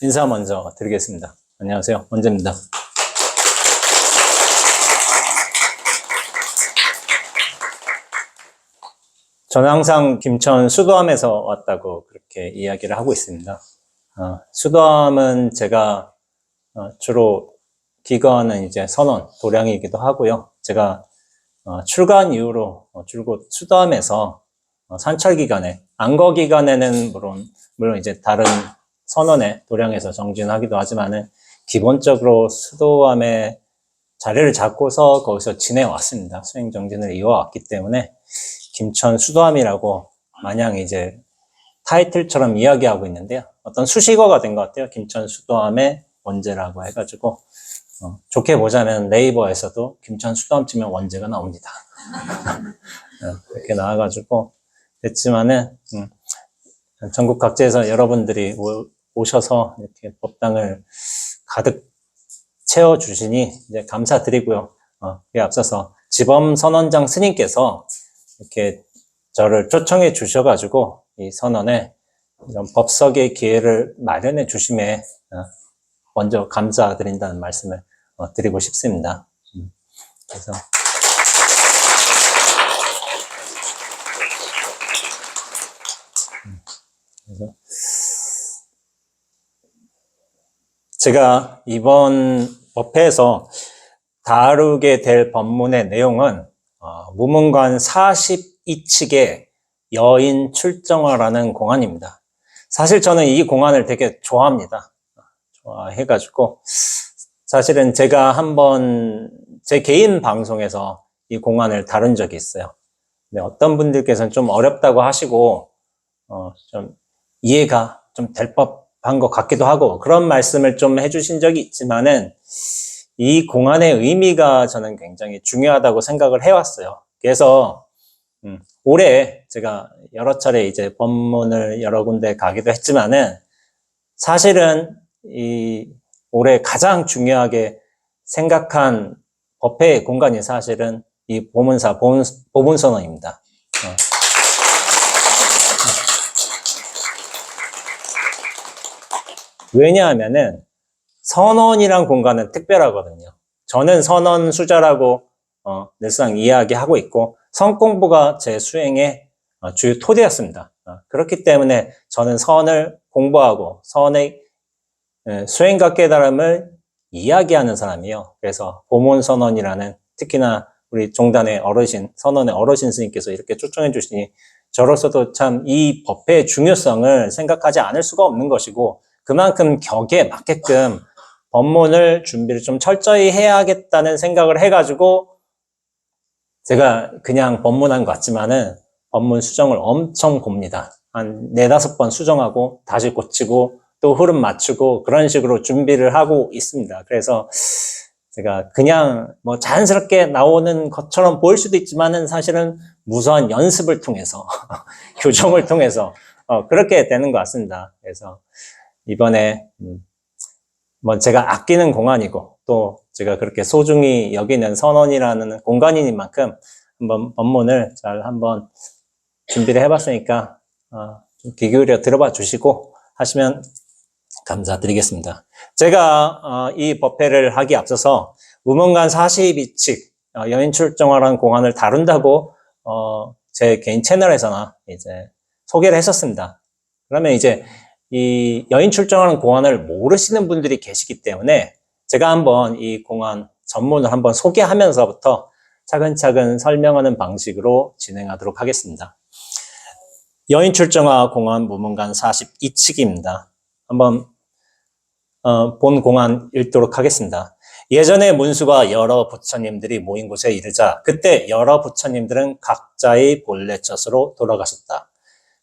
인사 먼저 드리겠습니다. 안녕하세요. 원재입니다. 저는 항상 김천 수도암에서 왔다고 그렇게 이야기를 하고 있습니다. 수도암은 제가 주로 기거하는 이제 선원, 도량이기도 하고요. 제가 출간 이후로 줄곧 수도암에서 산철 기간에, 안거 기간에는 물론 이제 다른 선원의 도량에서 정진하기도 하지만은 기본적으로 수도암에 자리를 잡고서 거기서 지내왔습니다. 수행 정진을 이어왔기 때문에 김천 수도암이라고 마냥 이제 타이틀처럼 이야기하고 있는데요. 어떤 수식어가 된 것 같아요. 김천 수도암의 원재라고 해가지고 좋게 보자면 네이버에서도 김천 수도암 치면 원재가 나옵니다. 이렇게 나와가지고 됐지만은 전국 각지에서 여러분들이 오셔서 이렇게 법당을 가득 채워주시니 이제 감사드리고요. 그에 앞서서 지범선원장 스님께서 이렇게 저를 초청해 주셔가지고 이 선언에 이런 법석의 기회를 마련해 주심에 먼저 감사드린다는 말씀을 드리고 싶습니다. 그래서 제가 이번 법회에서 다루게 될 법문의 내용은 무문관 42칙의 여인 출정화라는 공안입니다. 사실 저는 이 공안을 되게 좋아합니다. 좋아해가지고 사실은 제가 한번 제 개인 방송에서 이 공안을 다룬 적이 있어요. 근데 어떤 분들께서는 좀 어렵다고 하시고 좀 이해가 좀 될 법한 것 같기도 하고 그런 말씀을 좀 해주신 적이 있지만은 이 공안의 의미가 저는 굉장히 중요하다고 생각을 해왔어요. 그래서 올해 제가 여러 차례 이제 법문을 여러 군데 가기도 했지만은 사실은 이 올해 가장 중요하게 생각한 법회의 공간이 사실은 이 보문사 보문선언입니다. 왜냐하면은 선언이란 공간은 특별하거든요. 저는 선언 수자라고 늘상 이야기하고 있고 선공부가 제 수행의 주요 토대였습니다. 그렇기 때문에 저는 선을 공부하고 선의 수행과 깨달음을 이야기하는 사람이에요. 그래서 보문선언이라는 특히나 우리 종단의 어르신, 선언의 어르신 스님께서 이렇게 초청해 주시니 저로서도 참 이 법회의 중요성을 생각하지 않을 수가 없는 것이고 그만큼 격에 맞게끔 법문을 준비를 좀 철저히 해야겠다는 생각을 해가지고 제가 그냥 법문한 것 같지만은 법문 수정을 엄청 봅니다. 한 4-5번 수정하고 다시 고치고 또 흐름 맞추고 그런 식으로 준비를 하고 있습니다. 그래서 제가 그냥 뭐 자연스럽게 나오는 것처럼 보일 수도 있지만은 사실은 무서운 연습을 통해서 교정을 통해서 그렇게 되는 것 같습니다. 그래서 이번에 뭐 제가 아끼는 공간이고 또 제가 그렇게 소중히 여기는 선언이라는 공간이니만큼 한번 법문을 잘 한번 준비를 해봤으니까 좀 귀 기울여 들어봐 주시고 하시면 감사드리겠습니다. 제가 이 법회를 하기 앞서서 무문관 42칙 여인 출정화라는 공안을 다룬다고 제 개인 채널에서나 이제 소개를 했었습니다. 그러면 이제 이 여인 출정하는 공안을 모르시는 분들이 계시기 때문에 제가 한번 이 공안 전문을 한번 소개하면서부터 차근차근 설명하는 방식으로 진행하도록 하겠습니다. 여인 출정화 공안 무문관 42칙입니다. 한번 본 공안 읽도록 하겠습니다. 예전에 문수가 여러 부처님들이 모인 곳에 이르자 그때 여러 부처님들은 각자의 본래 처소로 돌아가셨다.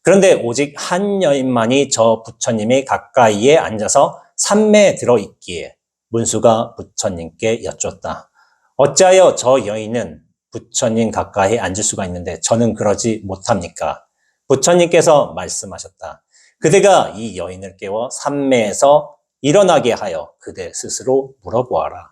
그런데 오직 한 여인만이 저 부처님이 가까이에 앉아서 삼매에 들어있기에 문수가 부처님께 여쭈었다. 어찌하여 저 여인은 부처님 가까이 앉을 수가 있는데 저는 그러지 못합니까? 부처님께서 말씀하셨다. 그대가 이 여인을 깨워 삼매에서 일어나게 하여 그대 스스로 물어보아라.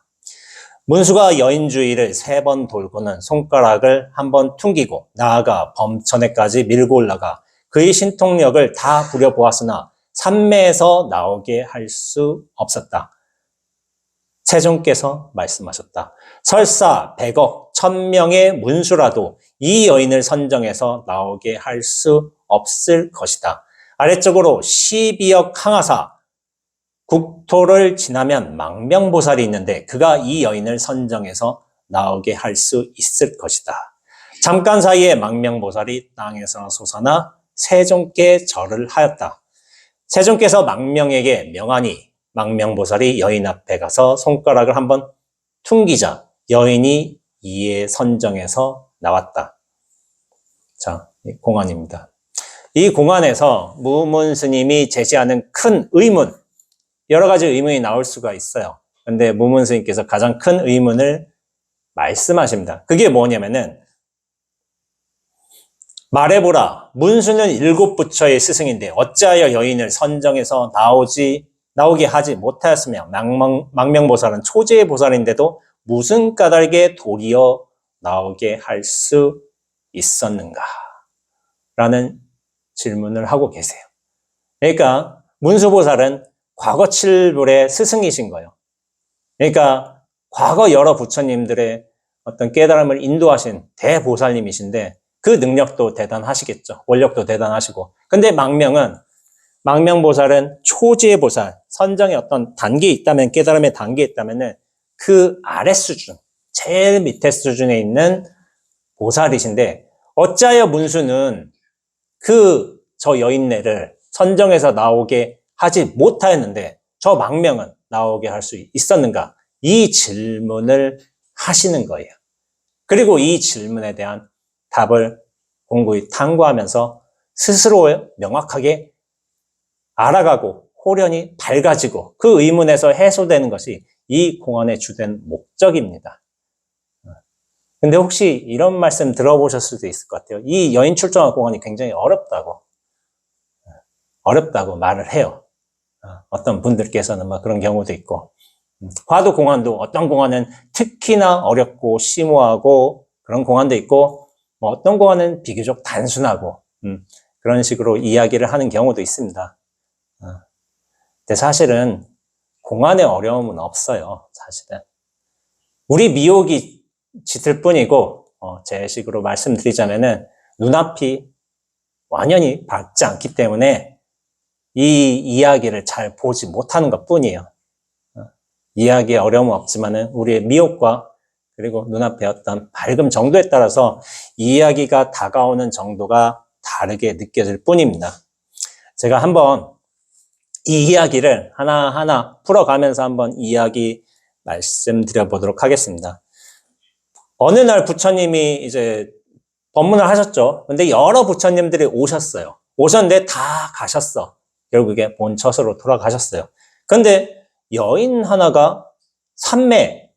문수가 여인 주위를 3번 돌고는 손가락을 한번 퉁기고 나아가 범천에까지 밀고 올라가 그의 신통력을 다 부려보았으나 산매에서 나오게 할 수 없었다. 세종께서 말씀하셨다. 설사 100억, 1000명의 문수라도 이 여인을 선정해서 나오게 할 수 없을 것이다. 아래쪽으로 12억 항하사, 국토를 지나면 망명보살이 있는데 그가 이 여인을 선정해서 나오게 할 수 있을 것이다. 잠깐 사이에 망명보살이 땅에서 솟아나 세종께 절을 하였다. 세종께서 망명에게 명하니 망명보살이 여인 앞에 가서 손가락을 한번 퉁기자 여인이 이에 선정해서 나왔다. 자, 공안입니다. 이 공안에서 무문 스님이 제시하는 큰 의문, 여러 가지 의문이 나올 수가 있어요. 근데 무문 스님께서 가장 큰 의문을 말씀하십니다. 그게 뭐냐면은 말해보라. 문수는 7부처의 스승인데 어찌하여 여인을 선정해서 나오게 하지 못하였으며 망명보살은 초지의 보살인데도 무슨 까닭에 도리어 나오게 할 수 있었는가? 라는 질문을 하고 계세요. 그러니까 문수보살은 과거 7불의 스승이신 거예요. 그러니까 과거 여러 부처님들의 어떤 깨달음을 인도하신 대보살님이신데 그 능력도 대단하시겠죠. 원력도 대단하시고. 근데 망명보살은 초지의 보살, 선정의 어떤 단계에 있다면, 깨달음의 단계에 있다면은 그 아래 수준, 제일 밑에 수준에 있는 보살이신데 어찌하여 문수는 저 여인네를 선정해서 나오게 하지 못하였는데 저 망명은 나오게 할 수 있었는가? 이 질문을 하시는 거예요. 그리고 이 질문에 대한 답을 공고히 탐구하면서 스스로 명확하게 알아가고 호련히 밝아지고 그 의문에서 해소되는 것이 이 공안의 주된 목적입니다. 근데 혹시 이런 말씀 들어보셨을 수도 있을 것 같아요. 이 여인 출정화 공안이 굉장히 어렵다고 말을 해요. 어떤 분들께서는 막 그런 경우도 있고, 화두 공안도 어떤 공안은 특히나 어렵고 심오하고 그런 공안도 있고, 뭐 어떤 공안은 비교적 단순하고 그런 식으로 이야기를 하는 경우도 있습니다. 근데 사실은 공안의 어려움은 없어요. 사실은 우리 미혹이 짙을 뿐이고, 제 식으로 말씀드리자면은 눈앞이 완연히 밝지 않기 때문에 이 이야기를 잘 보지 못하는 것 뿐이에요. 이야기에 어려움은 없지만은 우리의 미혹과 그리고 눈앞의 어떤 밝음 정도에 따라서 이야기가 다가오는 정도가 다르게 느껴질 뿐입니다. 제가 한번 이 이야기를 하나하나 풀어가면서 한번 이야기 말씀드려 보도록 하겠습니다. 어느 날 부처님이 이제 법문을 하셨죠. 근데 여러 부처님들이 오셨어요. 오셨는데 다 가셨어. 결국에 본처소로 돌아가셨어요. 근데 여인 하나가 산매,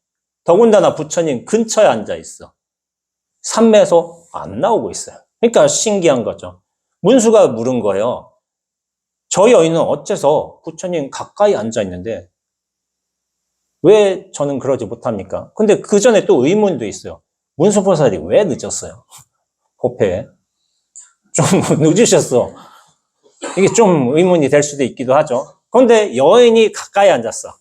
더군다나 부처님 근처에 앉아 있어. 산매에서 안 나오고 있어요. 그러니까 신기한 거죠. 문수가 물은 거예요. 저 여인은 어째서 부처님 가까이 앉아 있는데 왜 저는 그러지 못합니까? 근데 그 전에 또 의문도 있어요. 문수보살이 왜 늦었어요? 법회에. 좀 늦으셨어. 이게 좀 의문이 될 수도 있기도 하죠. 그런데 여인이 가까이 앉았어.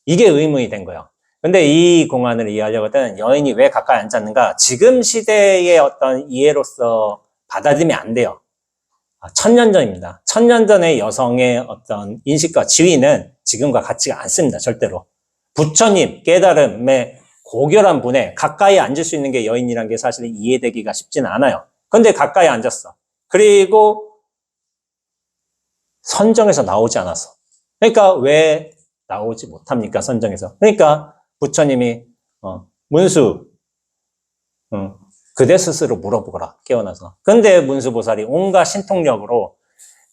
이게 의문이 된 거예요. 근데 이 공안을 이해하려고 하면 여인이 왜 가까이 앉았는가? 지금 시대의 어떤 이해로서 받아들이면 안 돼요. 1000년 전입니다. 1000년 전의 여성의 어떤 인식과 지위는 지금과 같지가 않습니다. 절대로. 부처님 깨달음의 고결한 분에 가까이 앉을 수 있는 게 여인이란 게 사실 이해되기가 쉽지는 않아요. 근데 가까이 앉았어. 그리고 선정에서 나오지 않았어. 그러니까 왜 나오지 못합니까? 선정에서. 그러니까 부처님이 문수 그대 스스로 물어보거라. 깨어나서. 근데 문수보살이 온갖 신통력으로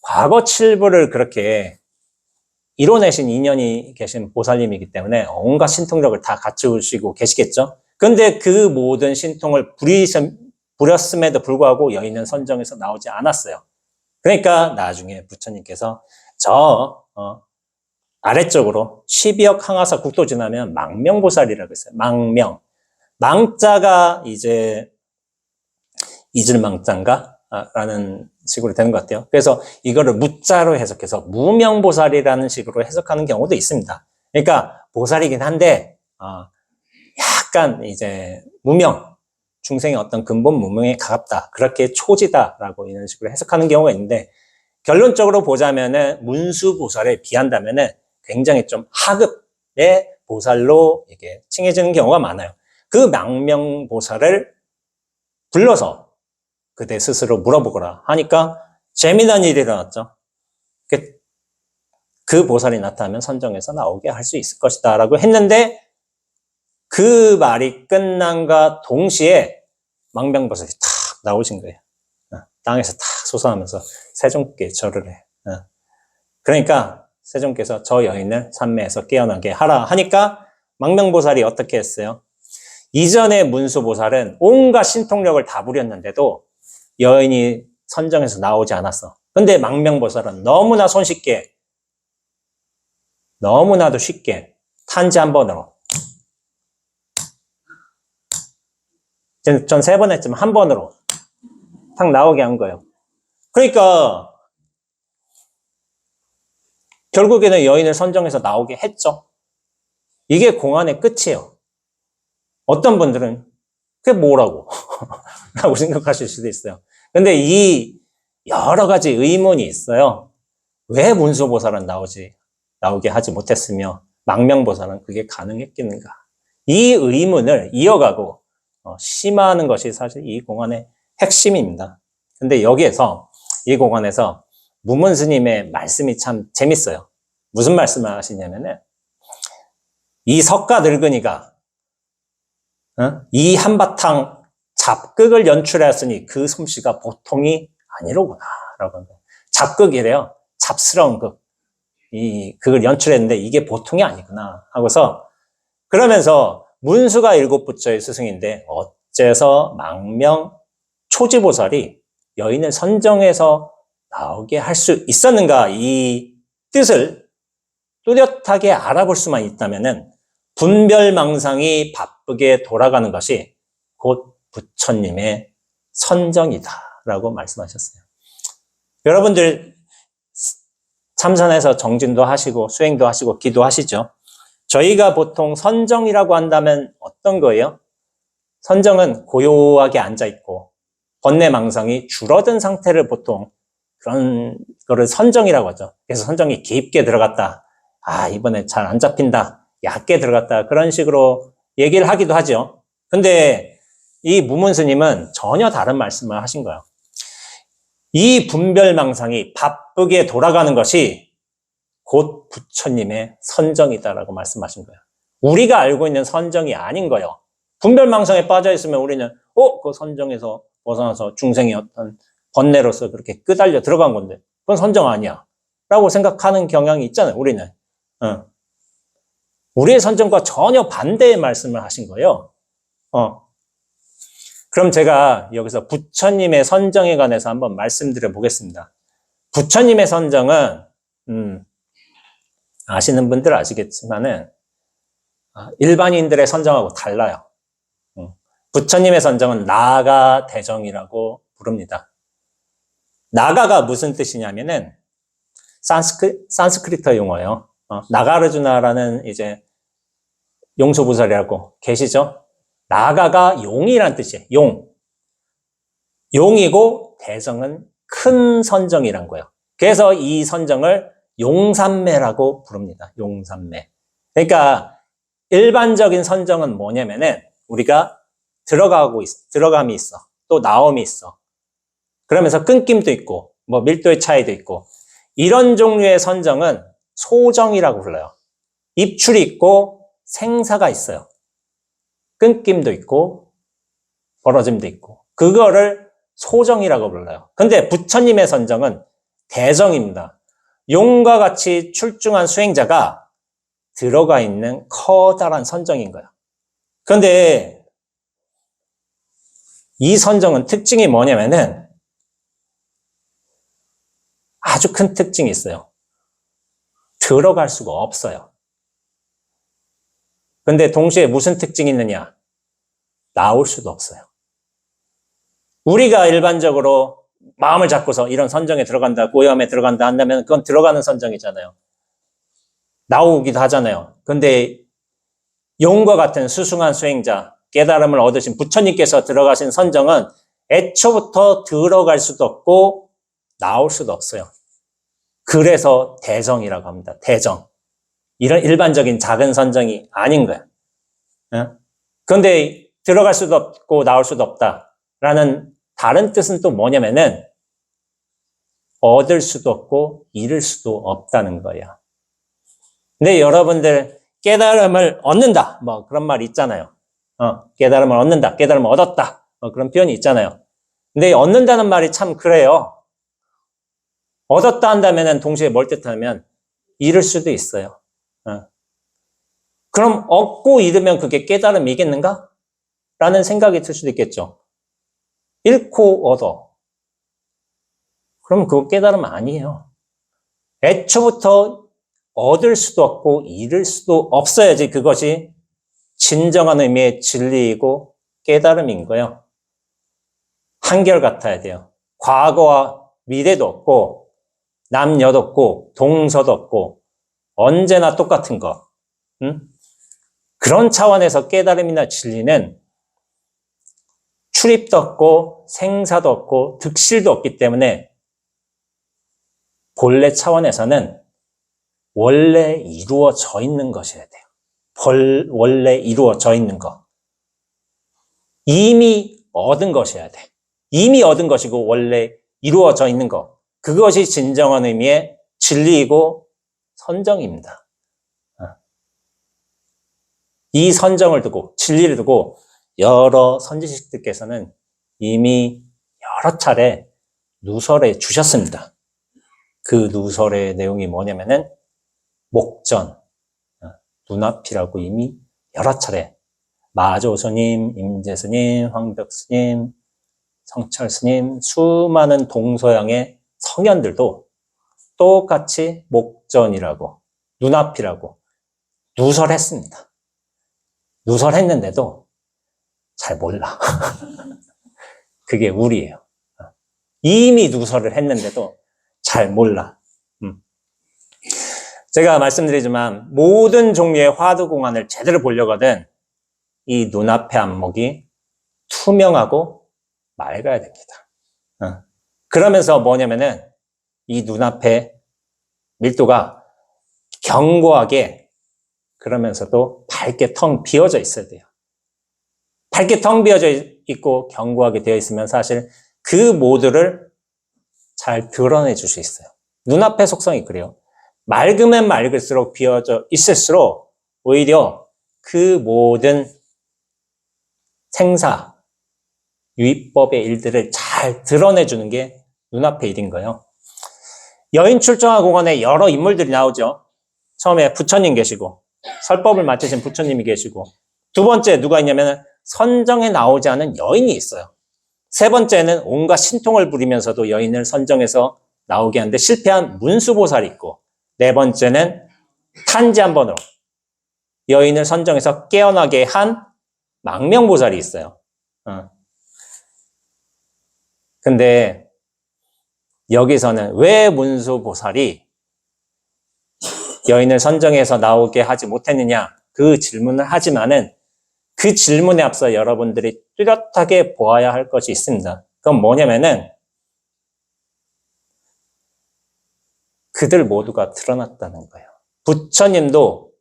과거 7부를 그렇게 이뤄내신 인연이 계신 보살님이기 때문에 온갖 신통력을 다 갖추시고 계시겠죠. 근데 그 모든 신통을 부렸음에도 불구하고 여인은 선정에서 나오지 않았어요. 그러니까 나중에 부처님께서 아래쪽으로 12억 항하사 국토 지나면 망명보살이라고 했어요. 망명. 망자가 이제 이질망자인가? 라는 식으로 되는 것 같아요. 그래서 이거를 무자로 해석해서 무명보살이라는 식으로 해석하는 경우도 있습니다. 그러니까 보살이긴 한데 약간 이제 무명, 중생의 어떤 근본 무명에 가깝다, 그렇게 초지다라고 이런 식으로 해석하는 경우가 있는데, 결론적으로 보자면은 문수보살에 비한다면은 굉장히 좀 하급의 보살로 이게 칭해지는 경우가 많아요. 그 망명보살을 불러서 그대 스스로 물어보거라 하니까 재미난 일이 일어났죠. 그 보살이 나타나면 선정에서 나오게 할 수 있을 것이다 라고 했는데, 그 말이 끝난과 동시에 망명보살이 탁 나오신 거예요. 땅에서 탁 솟아나면서 세종께 절을 해. 그러니까 세종께서 저 여인을 산매에서 깨어나게 하라 하니까 망명보살이 어떻게 했어요? 이전에 문수보살은 온갖 신통력을 다 부렸는데도 여인이 선정에서 나오지 않았어. 근데 망명보살은 너무나 손쉽게, 너무나도 쉽게 탄지 한 번으로, 전 3번 했지만 한 번으로 탁 나오게 한 거예요. 그러니까 결국에는 여인을 선정해서 나오게 했죠. 이게 공안의 끝이에요. 어떤 분들은 그게 뭐라고 라고 생각하실 수도 있어요. 근데 이 여러 가지 의문이 있어요. 왜 문수보살은 나오게 하지 못했으며 망명보살은 그게 가능했겠는가? 이 의문을 이어가고 심화하는 것이 사실 이 공안의 핵심입니다. 근데 여기에서 이 공안에서 무문 스님의 말씀이 참 재밌어요. 무슨 말씀을 하시냐면은, 이 석가 늙은이가 이 한바탕 잡극을 연출하였으니 그 솜씨가 보통이 아니로구나 라고 합니다. 잡극이래요. 잡스러운 극. 그걸 연출했는데 이게 보통이 아니구나 하고서, 그러면서 문수가 7부처의 스승인데 어째서 망명 초지보살이 여인을 선정해서 나오게 할 수 있었는가, 이 뜻을 뚜렷하게 알아볼 수만 있다면은 분별망상이 바쁘게 돌아가는 것이 곧 부처님의 선정이다라고 말씀하셨어요. 여러분들 참선해서 정진도 하시고 수행도 하시고 기도하시죠. 저희가 보통 선정이라고 한다면 어떤 거예요? 선정은 고요하게 앉아있고 번뇌망상이 줄어든 상태를 보통 그런 거를 선정이라고 하죠. 그래서 선정이 깊게 들어갔다, 이번에 잘 안 잡힌다, 얕게 들어갔다, 그런 식으로 얘기를 하기도 하죠. 근데 이 무문 스님은 전혀 다른 말씀을 하신 거예요. 이 분별망상이 바쁘게 돌아가는 것이 곧 부처님의 선정이다라고 말씀하신 거예요. 우리가 알고 있는 선정이 아닌 거예요. 분별망상에 빠져 있으면 우리는 그 선정에서 벗어나서 중생의 어떤 번뇌로서 그렇게 끄달려 들어간 건데 그건 선정 아니야 라고 생각하는 경향이 있잖아요. 우리는 우리의 선정과 전혀 반대의 말씀을 하신 거예요. 그럼 제가 여기서 부처님의 선정에 관해서 한번 말씀드려 보겠습니다. 부처님의 선정은 아시는 분들 아시겠지만은 일반인들의 선정하고 달라요. 부처님의 선정은 나가 대정이라고 부릅니다. 나가가 무슨 뜻이냐면은 산스크리트 용어예요. 나가르주나라는 이제 용소보살이라고 계시죠? 나가가 용이란 뜻이에요. 용이고 대정은 큰 선정이란 거예요. 그래서 이 선정을 용삼매라고 부릅니다. 용삼매. 그러니까 일반적인 선정은 뭐냐면은 우리가 들어감이 있어. 또 나옴이 있어. 그러면서 끊김도 있고 뭐 밀도의 차이도 있고, 이런 종류의 선정은 소정이라고 불러요. 입출이 있고 생사가 있어요. 끊김도 있고 벌어짐도 있고, 그거를 소정이라고 불러요. 근데 부처님의 선정은 대정입니다. 용과 같이 출중한 수행자가 들어가 있는 커다란 선정인 거예요. 그런데 이 선정은 특징이 뭐냐면은 아주 큰 특징이 있어요. 들어갈 수가 없어요. 근데 동시에 무슨 특징이 있느냐? 나올 수도 없어요. 우리가 일반적으로 마음을 잡고서 이런 선정에 들어간다, 고요함에 들어간다 한다면 그건 들어가는 선정이잖아요. 나오기도 하잖아요. 근데 용과 같은 수승한 수행자, 깨달음을 얻으신 부처님께서 들어가신 선정은 애초부터 들어갈 수도 없고 나올 수도 없어요. 그래서 대정이라고 합니다. 대정. 이런 일반적인 작은 선정이 아닌 거예요. 그런데 들어갈 수도 없고 나올 수도 없다라는 다른 뜻은 또 뭐냐면은 얻을 수도 없고 잃을 수도 없다는 거예요. 근데 여러분들 깨달음을 얻는다 뭐 그런 말 있잖아요. 깨달음을 얻는다, 깨달음을 얻었다 뭐 그런 표현이 있잖아요. 근데 얻는다는 말이 참 그래요. 얻었다 한다면은 동시에 뭘 뜻하냐면 잃을 수도 있어요. 그럼 얻고 잃으면 그게 깨달음이겠는가? 라는 생각이 들 수도 있겠죠. 잃고 얻어. 그럼 그거 깨달음 아니에요. 애초부터 얻을 수도 없고 잃을 수도 없어야지 그것이 진정한 의미의 진리이고 깨달음인 거예요. 한결같아야 돼요. 과거와 미래도 없고 남녀도 없고 동서도 없고 언제나 똑같은 거. 그런 차원에서 깨달음이나 진리는 출입도 없고 생사도 없고 득실도 없기 때문에 본래 차원에서는 원래 이루어져 있는 것이어야 돼요. 원래 이루어져 있는 것. 이미 얻은 것이어야 돼. 이미 얻은 것이고 원래 이루어져 있는 것. 그것이 진정한 의미의 진리이고 선정입니다. 이 선정을 두고 진리를 두고 여러 선지식들께서는 이미 여러 차례 누설해 주셨습니다. 그 누설의 내용이 뭐냐면은 목전, 눈앞이라고 이미 여러 차례 마조스님, 임재스님, 황벽스님, 성철스님, 수많은 동서양의 성현들도 똑같이 목전이라고 눈앞이라고 누설했습니다. 누설했는데도 잘 몰라. 그게 우리예요. 이미 누설을 했는데도 잘 몰라. 제가 말씀드리지만 모든 종류의 화두공안을 제대로 보려거든 이 눈앞의 안목이 투명하고 맑아야 됩니다. 그러면서 뭐냐면은 이 눈앞의 밀도가 견고하게 그러면서도 밝게 텅 비어져 있어야 돼요. 밝게 텅 비어져 있고 견고하게 되어 있으면 사실 그 모두를 잘 드러내 줄 수 있어요. 눈앞의 속성이 그래요. 맑으면 맑을수록 비어져 있을수록 오히려 그 모든 생사, 유의법의 일들을 잘 드러내주는 게 눈앞의 일인 거예요. 여인 출정화 공원에 여러 인물들이 나오죠. 처음에 부처님 계시고 설법을 맡으신 부처님이 계시고 두 번째 누가 있냐면 선정에 나오지 않은 여인이 있어요. 세 번째는 온갖 신통을 부리면서도 여인을 선정해서 나오게 하는데 실패한 문수보살이 있고 네 번째는 탄지 한 번으로 여인을 선정해서 깨어나게 한 망명보살이 있어요. 근데 여기서는 왜 문수보살이 여인을 선정해서 나오게 하지 못했느냐 그 질문을 하지만은 그 질문에 앞서 여러분들이 뚜렷하게 보아야 할 것이 있습니다. 그건 뭐냐면은 그들 모두가 드러났다는 거예요. 부처님도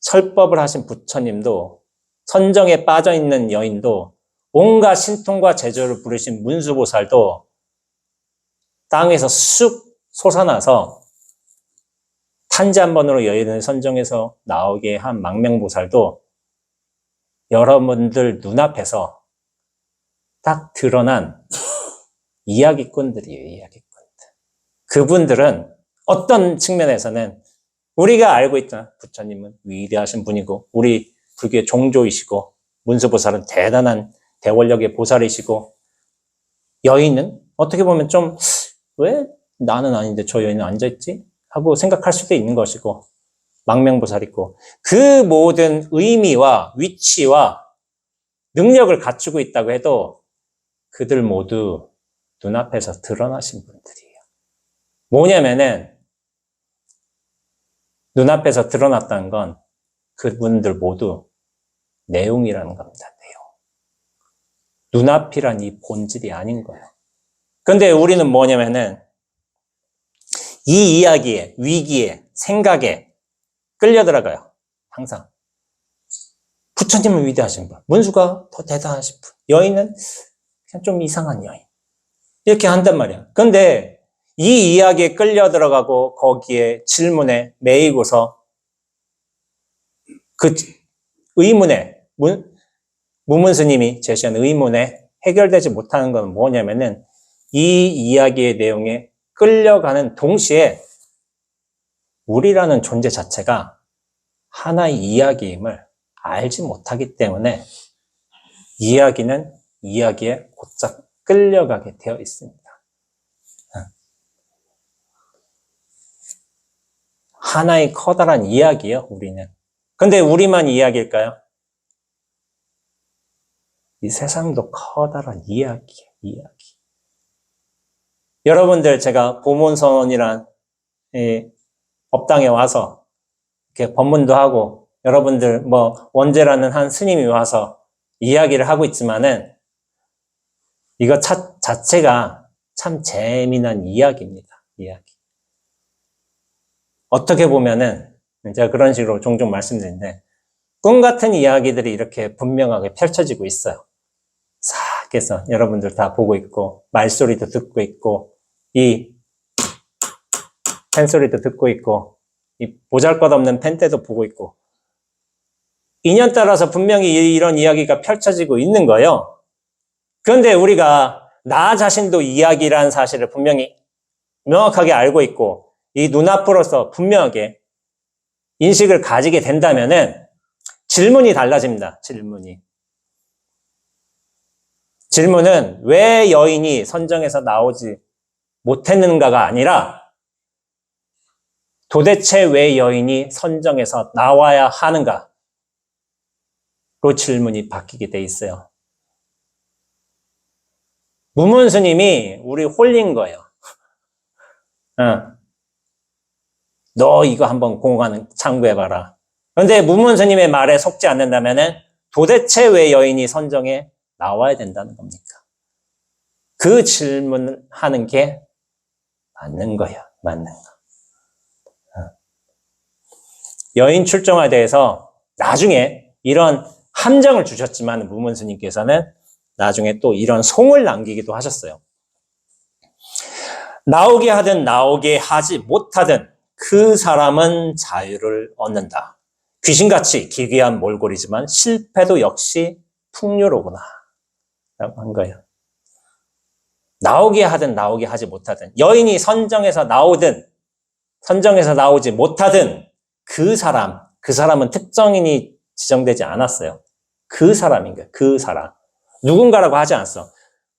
설법을 하신 부처님도 선정에 빠져있는 여인도 온갖 신통과 제조를 부르신 문수보살도 땅에서 쑥 솟아나서 탄지 한 번으로 여인을 선정해서 나오게 한 망명보살도 여러분들 눈앞에서 딱 드러난 이야기꾼들이에요, 이야기꾼들. 그분들은 어떤 측면에서는 우리가 알고 있잖아. 부처님은 위대하신 분이고, 우리 불교의 종조이시고, 문수보살은 대단한 대원력의 보살이시고, 여인은 어떻게 보면 좀, 왜 나는 아닌데 저 여인은 앉아있지? 하고 생각할 수도 있는 것이고, 망명보살 있고, 그 모든 의미와 위치와 능력을 갖추고 있다고 해도 그들 모두 눈앞에서 드러나신 분들이에요. 뭐냐면은 눈앞에서 드러났다는 건 그분들 모두 내용이라는 겁니다. 내용. 눈앞이란 이 본질이 아닌 거예요. 근데 우리는 뭐냐면은 이 이야기에, 위기에, 생각에 끌려들어가요. 항상. 부처님은 위대하신 분, 문수가 더 대단하신 분, 여인은 그냥 좀 이상한 여인. 이렇게 한단 말이야. 근데 이 이야기에 끌려들어가고 거기에 질문에 매이고서 그 의문에, 무문 스님이 제시한 의문에 해결되지 못하는 건 뭐냐면은 이 이야기의 내용에 끌려가는 동시에 우리라는 존재 자체가 하나의 이야기임을 알지 못하기 때문에 이야기는 이야기에 곧장 끌려가게 되어 있습니다. 하나의 커다란 이야기예요, 우리는. 근데 우리만 이야기일까요? 이 세상도 커다란 이야기예요, 이야기. 여러분들 제가 보문선언이란 법당에 와서 이렇게 법문도 하고 여러분들 원재라는 한 스님이 와서 이야기를 하고 있지만은 이거 자체가 참 재미난 이야기입니다. 이야기. 어떻게 보면은 제가 그런 식으로 종종 말씀드리는데 꿈 같은 이야기들이 이렇게 분명하게 펼쳐지고 있어요. 싹 해서 여러분들 다 보고 있고 말소리도 듣고 있고 이 펜소리도 듣고 있고 이 보잘것없는 펜대도 보고 있고 인연 따라서 분명히 이런 이야기가 펼쳐지고 있는 거예요. 그런데 우리가 나 자신도 이야기라는 사실을 분명히 명확하게 알고 있고 이 눈앞으로서 분명하게 인식을 가지게 된다면은 질문이 달라집니다. 질문은 왜 여인이 선정에서 나오지 못했는가가 아니라 도대체 왜 여인이 선정에서 나와야 하는가로 질문이 바뀌게 돼 있어요. 무문 스님이 우리 홀린 거예요. 너 이거 한번 공간 참고해봐라. 그런데 무문 스님의 말에 속지 않는다면은 도대체 왜 여인이 선정에 나와야 된다는 겁니까? 그 질문을 하는 게 맞는 거야, 맞는 거. 여인 출정에 대해서 나중에 이런 함정을 주셨지만 무문 스님께서는 나중에 또 이런 송을 남기기도 하셨어요. 나오게 하든 나오게 하지 못하든 그 사람은 자유를 얻는다. 귀신같이 기괴한 몰골이지만 실패도 역시 풍요로구나 라고 한 거예요. 나오게 하든 나오게 하지 못하든 여인이 선정에서 나오든 선정에서 나오지 못하든 그 사람은 특정인이 지정되지 않았어요. 그 사람인 거예요. 그 사람. 누군가라고 하지 않았어.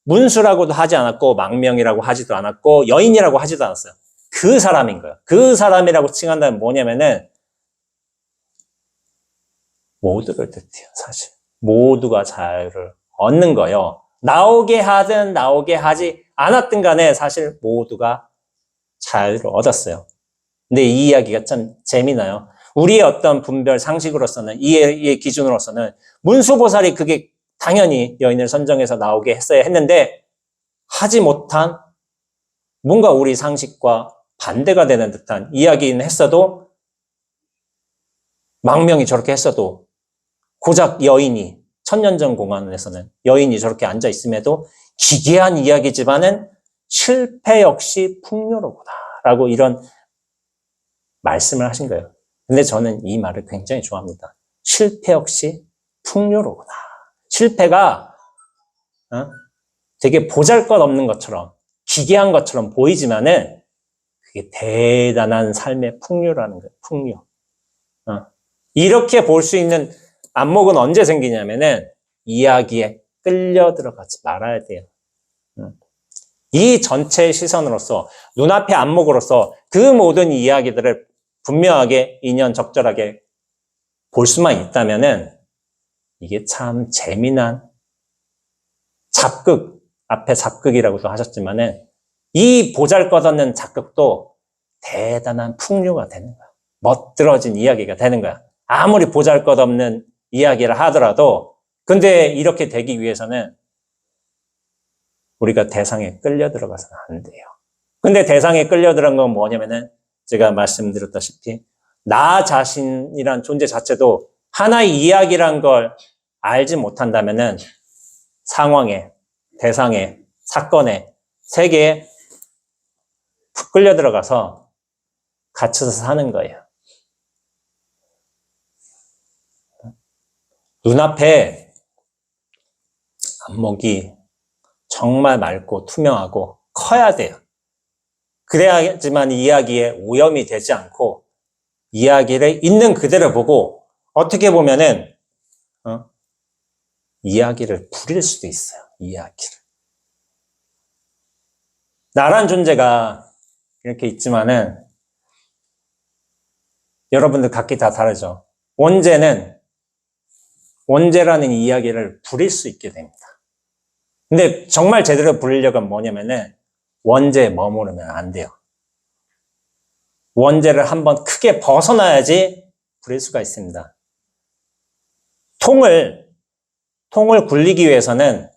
문수라고도 하지 않았고 망명이라고 하지도 않았고 여인이라고 하지도 않았어요. 그 사람인 거예요. 그 사람이라고 칭한다면 뭐냐면은 모두를 뜻해요. 사실 모두가 자유를 얻는 거예요. 나오게 하든 나오게 하지 않았든 간에 사실 모두가 자유를 얻었어요. 근데 이 이야기가 참 재미나요. 우리의 어떤 분별 상식으로서는 이해의 기준으로서는 문수보살이 그게 당연히 여인을 선정해서 나오게 했어야 했는데 하지 못한 뭔가 우리 상식과 반대가 되는 듯한 이야기는 했어도 망명이 저렇게 했어도 고작 여인이 천년전 공안에서는 여인이 저렇게 앉아 있음에도 기괴한 이야기지만은 실패 역시 풍요로구나 라고 이런 말씀을 하신 거예요. 근데 저는 이 말을 굉장히 좋아합니다. 실패 역시 풍요로구나. 실패가 되게 보잘것없는 것처럼 기괴한 것처럼 보이지만은 그게 대단한 삶의 풍요라는 거예요. 풍요. 이렇게 볼 수 있는 안목은 언제 생기냐면은 이야기에 끌려 들어가지 말아야 돼요. 이 전체의 시선으로서 눈앞의 안목으로서 그 모든 이야기들을 분명하게 인연적절하게 볼 수만 있다면은 이게 참 재미난 잡극 앞에 작극이라고도 하셨지만은 이 보잘것없는 작극도 대단한 풍류가 되는 거야. 멋들어진 이야기가 되는 거야. 아무리 보잘것없는 이야기를 하더라도 근데 이렇게 되기 위해서는 우리가 대상에 끌려 들어가서는 안 돼요. 근데 대상에 끌려 들어간 건 뭐냐면은 제가 말씀드렸다시피 나 자신이란 존재 자체도 하나의 이야기란 걸 알지 못한다면은 상황에, 대상에, 사건에, 세계에 푹 끌려 들어가서 갇혀서 사는 거예요. 눈앞에 안목이 정말 맑고 투명하고 커야 돼요. 그래야지만 이야기에 오염이 되지 않고 이야기를 있는 그대로 보고 어떻게 보면은 이야기를 부릴 수도 있어요. 이야기를. 나란 존재가 이렇게 있지만은 여러분들 각기 다 다르죠. 원죄라는 이야기를 부릴 수 있게 됩니다. 근데 정말 제대로 부리려고 하면 뭐냐면은 원죄에 머무르면 안 돼요. 원죄를 한번 크게 벗어나야지 부릴 수가 있습니다. 통을 굴리기 위해서는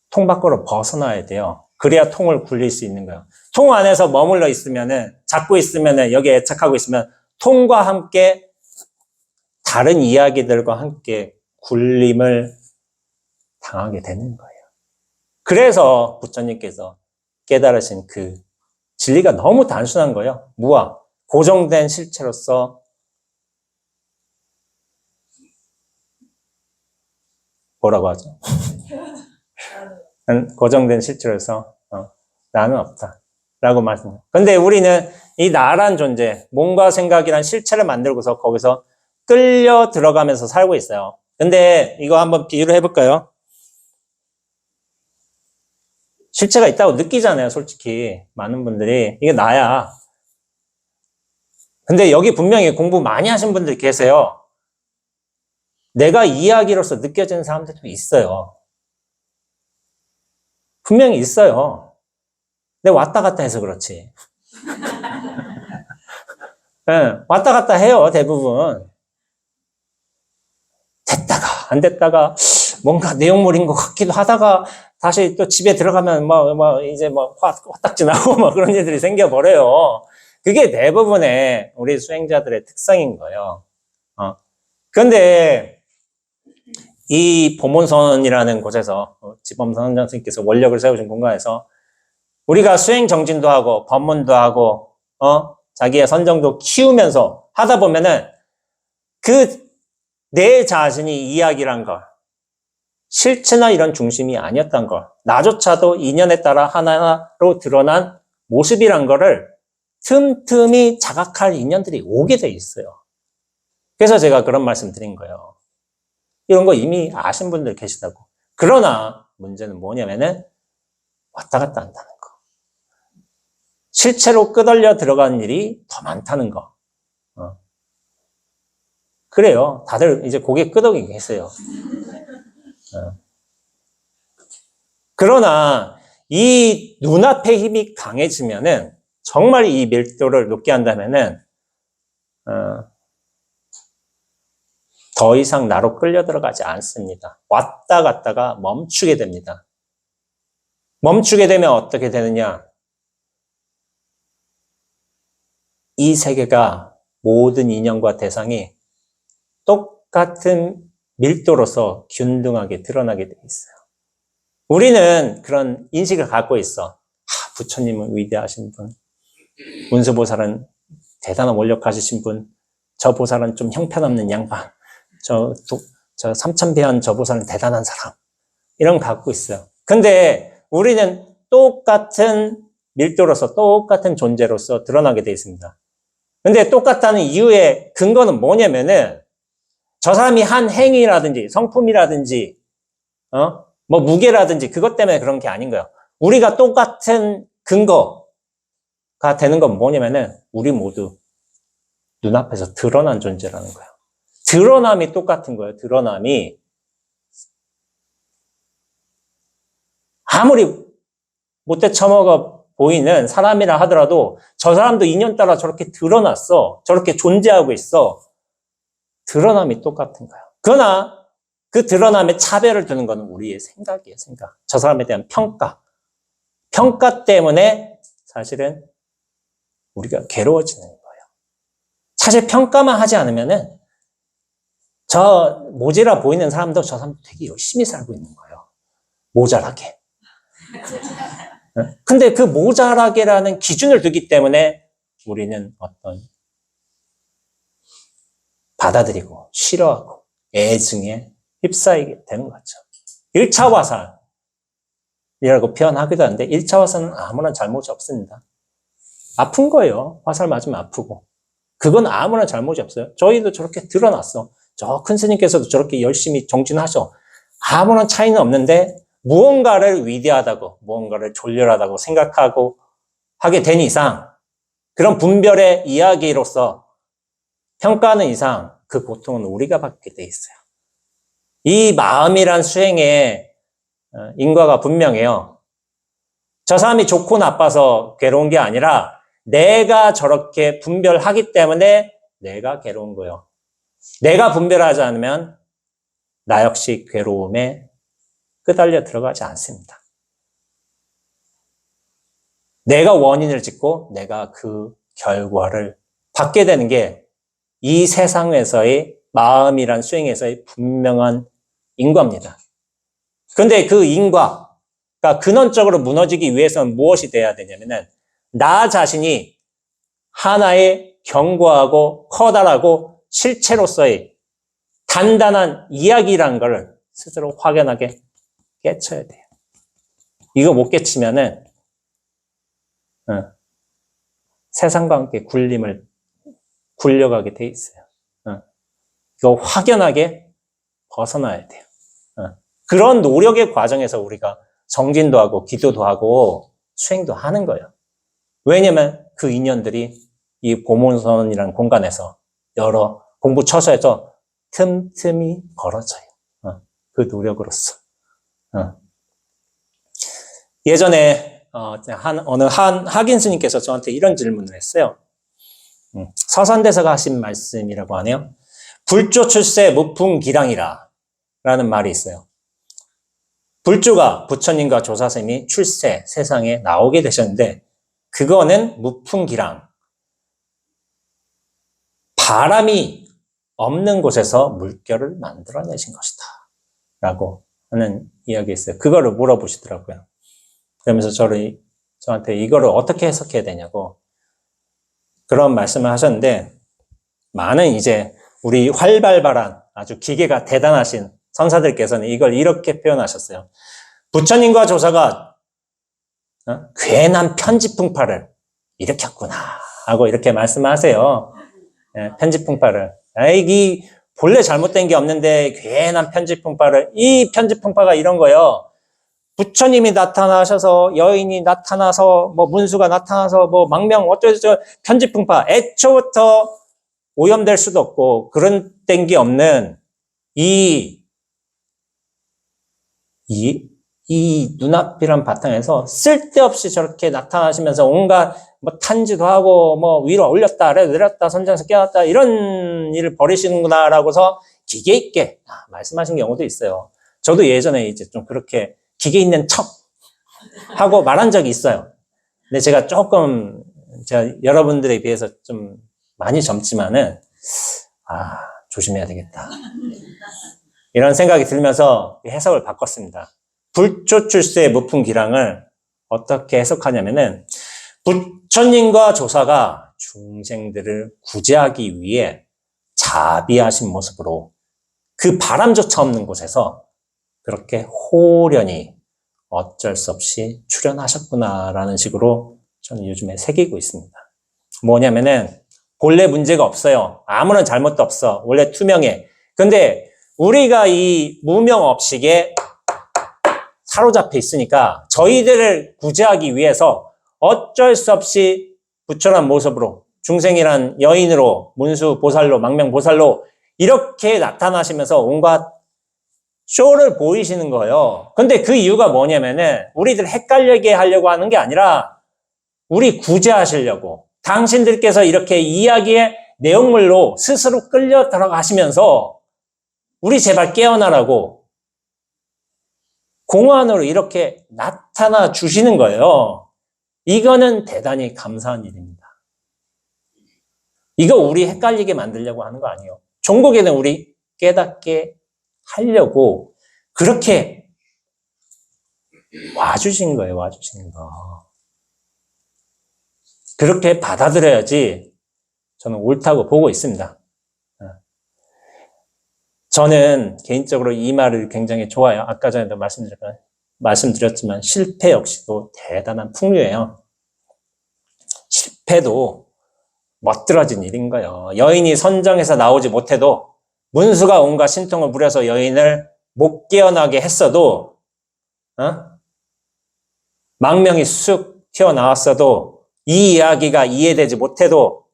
통 밖으로 벗어나야 돼요. 그래야 통을 굴릴 수 있는 거예요. 통 안에서 머물러 있으면은, 잡고 있으면은, 여기에 애착하고 있으면 통과 함께 다른 이야기들과 함께 굴림을 당하게 되는 거예요. 그래서 부처님께서 깨달으신 그 진리가 너무 단순한 거예요. 무아, 고정된 실체로서 뭐라고 하죠? 고정된 실체로서 나는 없다 라고 말씀해요. 근데 우리는 이 나란 존재, 몸과 생각이란 실체를 만들고서 거기서 끌려 들어가면서 살고 있어요. 근데 이거 한번 비유를 해볼까요? 실체가 있다고 느끼잖아요, 솔직히. 많은 분들이. 이게 나야. 근데 여기 분명히 공부 많이 하신 분들 계세요. 내가 이야기로서 느껴지는 사람들도 있어요. 분명히 있어요. 근데 왔다 갔다 해서 그렇지. 네, 왔다 갔다 해요, 대부분. 됐다가, 안 됐다가, 뭔가 내용물인 것 같기도 하다가, 다시 또 집에 들어가면 이제 화딱지 나고 그런 일들이 생겨버려요. 그게 대부분의 우리 수행자들의 특성인 거예요. 그런데 이 보문선이라는 곳에서 지범선 선생님께서 원력을 세우신 공간에서 우리가 수행 정진도 하고 법문도 하고 자기의 선정도 키우면서 하다 보면은 그 내 자신이 이야기란 걸 실체나 이런 중심이 아니었던 걸 나조차도 인연에 따라 하나하나로 드러난 모습이란 거를 틈틈이 자각할 인연들이 오게 돼 있어요. 그래서 제가 그런 말씀 드린 거예요. 이런 거 이미 아신 분들 계시다고. 그러나 문제는 뭐냐면은 왔다 갔다 한다는 거. 실체로 끄덕여 들어가는 일이 더 많다는 거. 그래요. 다들 이제 고개 끄덕이고 계세요. 그러나 이 눈앞의 힘이 강해지면은 정말 이 밀도를 높게 한다면은 더 이상 나로 끌려 들어가지 않습니다. 왔다 갔다가 멈추게 됩니다. 멈추게 되면 어떻게 되느냐? 이 세계가 모든 인연과 대상이 똑같은 밀도로서 균등하게 드러나게 돼 있어요. 우리는 그런 인식을 갖고 있어. 부처님은 위대하신 분, 문수보살은 대단한 원력 가지신 분, 저 보살은 좀 형편없는 양반, 저 삼천배한 저 보살은 대단한 사람. 이런 거 갖고 있어요. 근데 우리는 똑같은 밀도로서 똑같은 존재로서 드러나게 돼 있습니다. 근데 똑같다는 이유의 근거는 뭐냐면은 저 사람이 한 행위라든지 성품이라든지 무게라든지 그것 때문에 그런 게 아닌 거예요. 우리가 똑같은 근거가 되는 건 뭐냐면은 우리 모두 눈앞에서 드러난 존재라는 거예요. 드러남이 똑같은 거예요. 드러남이. 아무리 못돼 처먹어 보이는 사람이라 하더라도 저 사람도 인연 따라 저렇게 드러났어. 저렇게 존재하고 있어. 드러남이 똑같은 거야. 그러나 그 드러남에 차별을 두는 것은 우리의 생각이에요, 생각. 저 사람에 대한 평가. 평가 때문에 사실은 우리가 괴로워지는 거예요. 사실 평가만 하지 않으면은 저 모자라 보이는 사람도 저 사람도 되게 열심히 살고 있는 거예요. 모자라게. 근데 그 모자라게라는 기준을 두기 때문에 우리는 어떤 받아들이고 싫어하고 애증에 휩싸이게 되는 거죠. 1차 화살이라고 표현하기도 하는데 1차 화살은 아무런 잘못이 없습니다. 아픈 거예요. 화살 맞으면 아프고. 그건 아무런 잘못이 없어요. 저희도 저렇게 드러났어. 저 큰 스님께서도 저렇게 열심히 정진하셔. 아무런 차이는 없는데 무언가를 위대하다고, 무언가를 졸렬하다고 생각하고 하게 된 이상, 그런 분별의 이야기로서 평가하는 이상 그 고통은 우리가 받게 돼 있어요. 이 마음이란 수행의 인과가 분명해요. 저 사람이 좋고 나빠서 괴로운 게 아니라 내가 저렇게 분별하기 때문에 내가 괴로운 거예요. 내가 분별하지 않으면 나 역시 괴로움에 끄달려 들어가지 않습니다. 내가 원인을 짓고 내가 그 결과를 받게 되는 게 이 세상에서의 마음이란 수행에서의 분명한 인과입니다. 그런데 그 인과가 근원적으로 무너지기 위해서는 무엇이 돼야 되냐면은 나 자신이 하나의 견고하고 커다랗고 실체로서의 단단한 이야기라는 걸 스스로 확연하게 깨쳐야 돼요. 이거 못 깨치면은 세상과 함께 굴려가게 돼 있어요. 이거 확연하게 벗어나야 돼요. 그런 노력의 과정에서 우리가 정진도 하고 기도도 하고 수행도 하는 거예요. 왜냐면 그 인연들이 이 보문선이라는 공간에서 여러 공부 처소에서 틈틈이 벌어져요. 그 노력으로서. 예전에 어느 학인 스님께서 저한테 이런 질문을 했어요. 서산대사가 하신 말씀이라고 하네요. 불조 출세 무풍기랑이라 라는 말이 있어요. 불조가 부처님과 조사쌤이 출세 세상에 나오게 되셨는데 그거는 무풍기랑, 바람이 없는 곳에서 물결을 만들어내신 것이다 라고 하는 이야기가 있어요. 그거를 물어보시더라고요. 그러면서 저한테 이거를 어떻게 해석해야 되냐고 그런 말씀을 하셨는데, 많은 이제 우리 활발발한 아주 기계가 대단하신 선사들께서는 이걸 이렇게 표현하셨어요. 부처님과 조사가 괜한 편지풍파를 일으켰구나 하고 이렇게 말씀하세요. 편지풍파를. 이 본래 잘못된 게 없는데 괜한 편지풍파를. 이 편지풍파가 이런 거예요. 부처님이 나타나셔서, 여인이 나타나서, 뭐 문수가 나타나서, 뭐 망명 어쩌고저쩌고 편지풍파. 애초부터 오염될 수도 없고 그런 된 게 없는 이 눈앞이란 바탕에서 쓸데없이 저렇게 나타나시면서 온갖 뭐 탄지도 하고 뭐 위로 올렸다 아래로 내렸다 선장에서 깨웠다 이런 일을 벌이시는구나라고서 기계 있게 말씀하신 경우도 있어요. 저도 예전에 이제 좀 그렇게 기계 있는 척 하고 말한 적이 있어요. 근데 제가 여러분들에 비해서 좀 많이 젊지만은 조심해야 되겠다 이런 생각이 들면서 해석을 바꿨습니다. 불조 출세의 무풍기랑을 어떻게 해석하냐면은 부처님과 조사가 중생들을 구제하기 위해 자비하신 모습으로 그 바람조차 없는 곳에서 그렇게 호련히 어쩔 수 없이 출연하셨구나라는 식으로 저는 요즘에 새기고 있습니다. 뭐냐면은 본래 문제가 없어요. 아무런 잘못도 없어. 원래 투명해. 근데 우리가 이 무명업식에 사로잡혀 있으니까 저희들을 구제하기 위해서 어쩔 수 없이 부처란 모습으로 중생이란 여인으로 문수 보살로 망명 보살로 이렇게 나타나시면서 온갖 쇼를 보이시는 거예요. 근데 그 이유가 뭐냐면은 우리들 헷갈리게 하려고 하는 게 아니라 우리 구제하시려고, 당신들께서 이렇게 이야기의 내용물로 스스로 끌려 들어가시면서 우리 제발 깨어나라고 공안으로 이렇게 나타나 주시는 거예요. 이거는 대단히 감사한 일입니다. 이거 우리 헷갈리게 만들려고 하는 거 아니에요. 종국에는 우리 깨닫게 하려고 그렇게 와주신 거예요. 와주신 거. 그렇게 받아들여야지 저는 옳다고 보고 있습니다. 저는 개인적으로 이 말을 굉장히 좋아해요. 아까 전에도 말씀드렸지만 실패 역시도 대단한 풍류예요. 실패도 멋들어진 일인 거예요. 여인이 선정해서 나오지 못해도 문수가 온갖 신통을 부려서 여인을 못 깨어나게 했어도 망명이 쑥 튀어나왔어도 이 이야기가 이해되지 못해도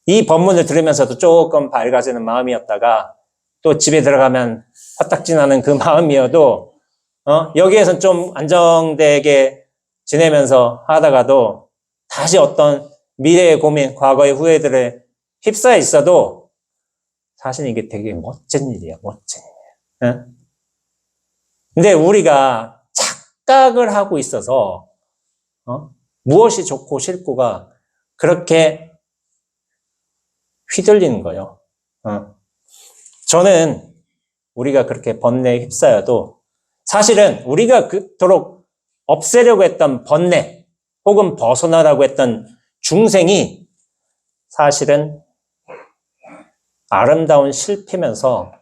이 법문을 들으면서도 조금 밝아지는 마음이었다가 또 집에 들어가면 화딱지나는 그 마음이어도 여기에선 좀 안정되게 지내면서 하다가도 다시 어떤 미래의 고민, 과거의 후회들에 휩싸여 있어도 사실 이게 되게 멋진 일이에요. 멋진 일. 근데 우리가 착각을 하고 있어서 무엇이 좋고 싫고가 그렇게 휘둘리는 거예요. 저는 우리가 그렇게 번뇌에 휩싸여도 사실은 우리가 그토록 없애려고 했던 번뇌 혹은 벗어나라고 했던 중생이 사실은 아름다운 실패면서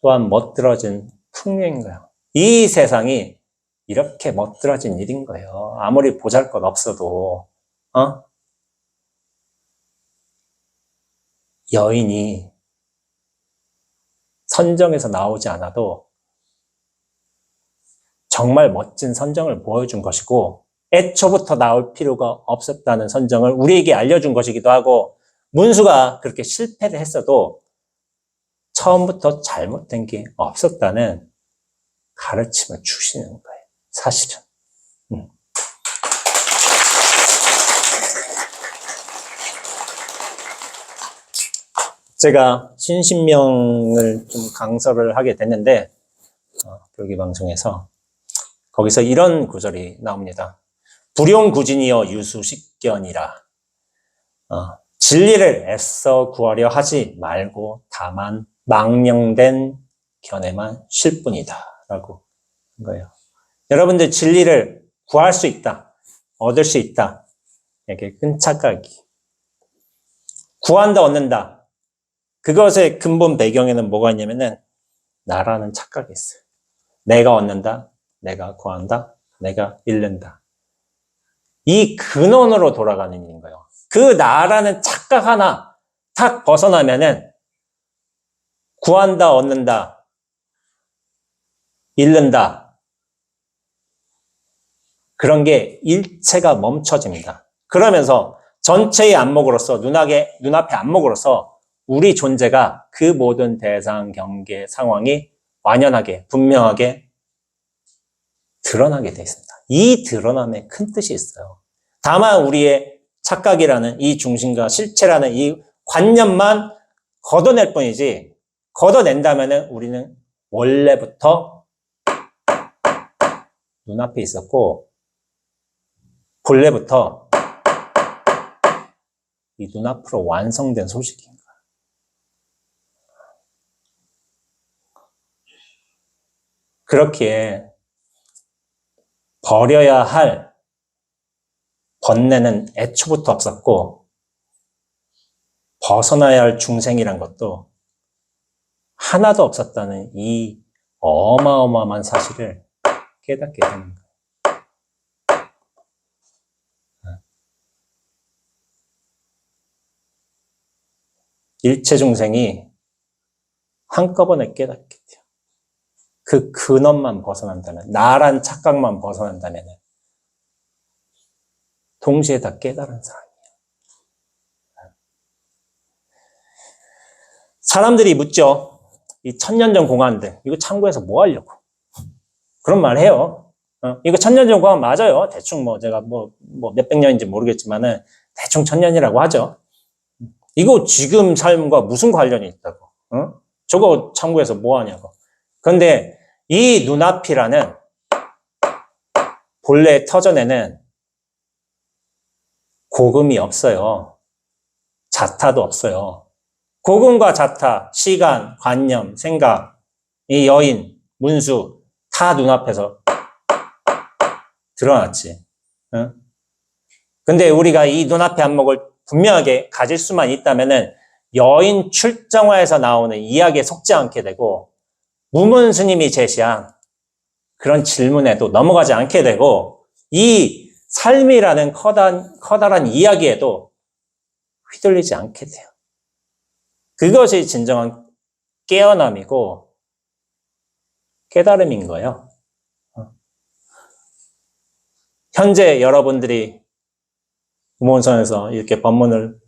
또한 멋들어진 풍류인 거예요. 이 세상이 이렇게 멋들어진 일인 거예요. 아무리 보잘것 없어도 여인이 선정에서 나오지 않아도 정말 멋진 선정을 보여준 것이고 애초부터 나올 필요가 없었다는 선정을 우리에게 알려준 것이기도 하고 문수가 그렇게 실패를 했어도 처음부터 잘못된 게 없었다는 가르침을 주시는 거예요. 사실은. 제가 신신명을 좀 강설을 하게 됐는데 교기방송에서 거기서 이런 구절이 나옵니다. 불용구진이여 유수식견이라. 진리를 애써 구하려 하지 말고 다만 망령된 견해만 쉴 뿐이다 라고 한 거예요. 여러분들 진리를 구할 수 있다, 얻을 수 있다, 이게 큰 착각이. 구한다, 얻는다. 그것의 근본 배경에는 뭐가 있냐면은 나라는 착각이 있어요. 내가 얻는다, 내가 구한다, 내가 잃는다. 이 근원으로 돌아가는 일인 거예요. 그 나라는 착각 하나 탁 벗어나면은 구한다, 얻는다, 잃는다. 그런 게 일체가 멈춰집니다. 그러면서 전체의 안목으로서 눈앞에 안목으로서 우리 존재가 그 모든 대상, 경계, 상황이 완연하게, 분명하게 드러나게 되어 있습니다. 이 드러남에 큰 뜻이 있어요. 다만 우리의 착각이라는 이 중심과 실체라는 이 관념만 걷어낼 뿐이지, 걷어낸다면 우리는 원래부터 눈앞에 있었고 본래부터 이 눈앞으로 완성된 소식인 거예요. 그렇기에 버려야 할 번뇌는 애초부터 없었고 벗어나야 할 중생이란 것도 하나도 없었다는 이 어마어마한 사실을 깨닫게 되는 거예요. 일체 중생이 한꺼번에 깨닫게 돼요. 그 근원만 벗어난다면, 나란 착각만 벗어난다면 동시에 다 깨달은 사람이에요. 사람들이 묻죠. 이 천년전 공안들 이거 참고해서 뭐 하려고? 그런 말 해요. 이거 천년전 공안 맞아요. 대충 뭐 제가 뭐 몇백 년인지 모르겠지만은 대충 천년이라고 하죠. 이거 지금 삶과 무슨 관련이 있다고? 저거 참고해서 뭐 하냐고. 그런데 이 눈앞이라는 본래 터전에는 고금이 없어요. 자타도 없어요. 고금과 자타, 시간, 관념, 생각, 이 여인, 문수 다 눈앞에서 드러났지. 근데 우리가 이 눈앞의 안목을 분명하게 가질 수만 있다면은 여인 출정화에서 나오는 이야기에 속지 않게 되고 무문 스님이 제시한 그런 질문에도 넘어가지 않게 되고 이 삶이라는 커다란 이야기에도 휘둘리지 않게 돼요. 그것이 진정한 깨어남이고 깨달음인 거예요. 현재 여러분들이 무문선에서 이렇게 법문을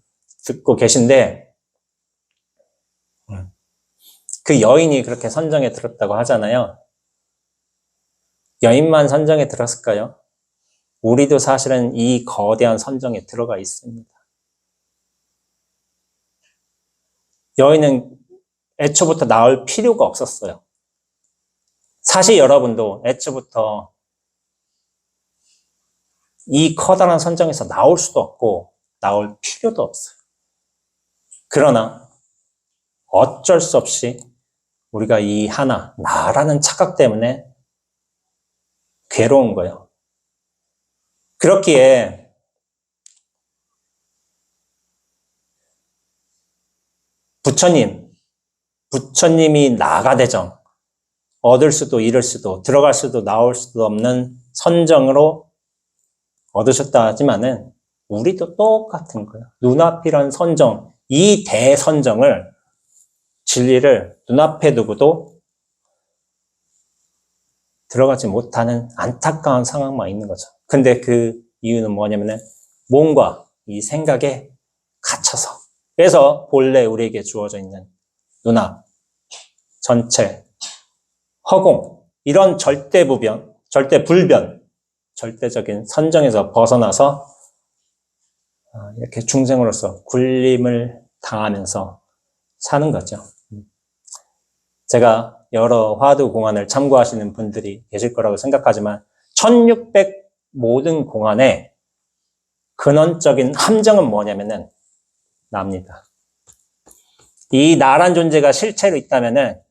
듣고 계신데 그 여인이 그렇게 선정에 들었다고 하잖아요. 여인만 선정에 들었을까요? 우리도 사실은 이 거대한 선정에 들어가 있습니다. 여인은 애초부터 나올 필요가 없었어요. 사실 여러분도 애초부터 이 커다란 선정에서 나올 수도 없고 나올 필요도 없어요. 그러나 어쩔 수 없이 우리가 이 하나, 나라는 착각 때문에 괴로운 거예요. 그렇기에 부처님이 나가대정, 얻을 수도 잃을 수도 들어갈 수도 나올 수도 없는 선정으로 얻으셨다 하지만은 우리도 똑같은 거예요. 눈앞이란 선정, 이 대선정을 진리를 눈앞에 두고도 들어가지 못하는 안타까운 상황만 있는 거죠. 근데 그 이유는 뭐냐면은 몸과 이 생각에 갇혀서. 그래서 본래 우리에게 주어져 있는 눈앞, 전체, 허공, 이런 절대불변, 절대적인 선정에서 벗어나서 이렇게 중생으로서 굴림을 당하면서 사는 거죠. 제가 여러 화두 공안을 참고하시는 분들이 계실 거라고 생각하지만 1600 모든 공안의 근원적인 함정은 뭐냐면은 나입니다. 이 나란 존재가 실체로 있다면은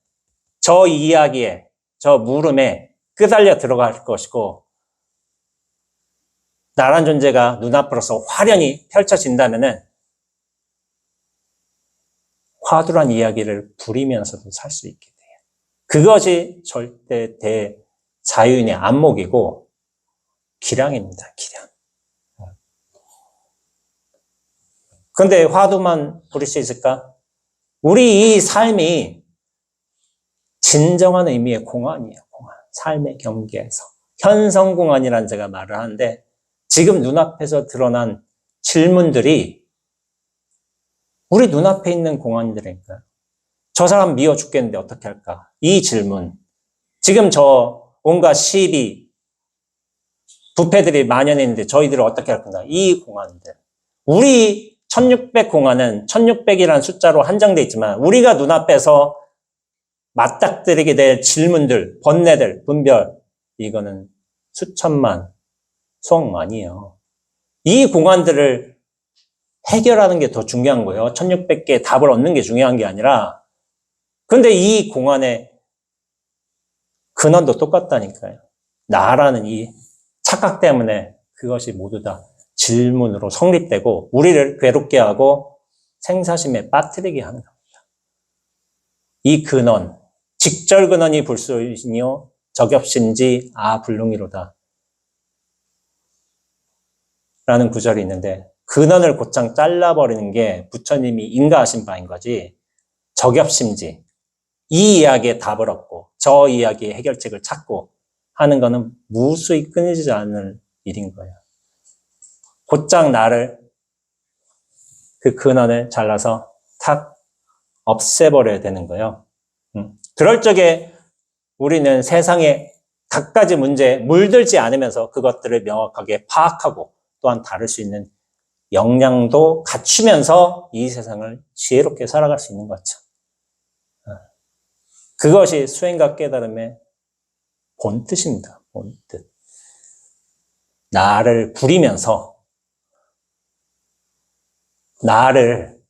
저 이야기에, 저 물음에 끄달려 들어갈 것이고 나란 존재가 눈앞으로서 화려히 펼쳐진다면은 화두란 이야기를 부리면서도 살 수 있게 돼요. 그것이 절대 대자유인의 안목이고 기량입니다. 기량. 그런데 화두만 부릴 수 있을까? 우리 이 삶이 진정한 의미의 공안이에요. 공안. 삶의 경계에서. 현성공안이라는 제가 말을 하는데 지금 눈앞에서 드러난 질문들이 우리 눈앞에 있는 공안들이니까요. 저 사람 미워 죽겠는데 어떻게 할까? 이 질문. 지금 저 온갖 시비, 부패들이 만연해 있는데 저희들을 어떻게 할 건가? 이 공안들. 우리 1600 공안은 1600이라는 숫자로 한정되어 있지만 우리가 눈앞에서 맞닥뜨리게 될 질문들, 번뇌들, 분별, 이거는 수천만, 수억만이에요. 이 공안들을 해결하는 게 더 중요한 거예요. 1600개의 답을 얻는 게 중요한 게 아니라. 근데 이 공안의 근원도 똑같다니까요. 나라는 이 착각 때문에 그것이 모두 다 질문으로 성립되고 우리를 괴롭게 하고 생사심에 빠뜨리게 하는 겁니다. 이 근원, 직절 근원이 불소이시니요 적엽심지 불능이로다 라는 구절이 있는데 근원을 곧장 잘라버리는 게 부처님이 인가하신 바인 거지 적엽심지 이 이야기에 답을 얻고 저 이야기의 해결책을 찾고 하는 거는 무수히 끊이지 않을 일인 거예요. 곧장 나를 그 근원을 잘라서 탁 없애버려야 되는 거예요. 그럴 적에 우리는 세상에 갖가지 문제에 물들지 않으면서 그것들을 명확하게 파악하고 또한 다룰 수 있는 역량도 갖추면서 이 세상을 지혜롭게 살아갈 수 있는 거죠. 그것이 수행과 깨달음의 본뜻입니다. 본뜻. 나를 부리면서 나를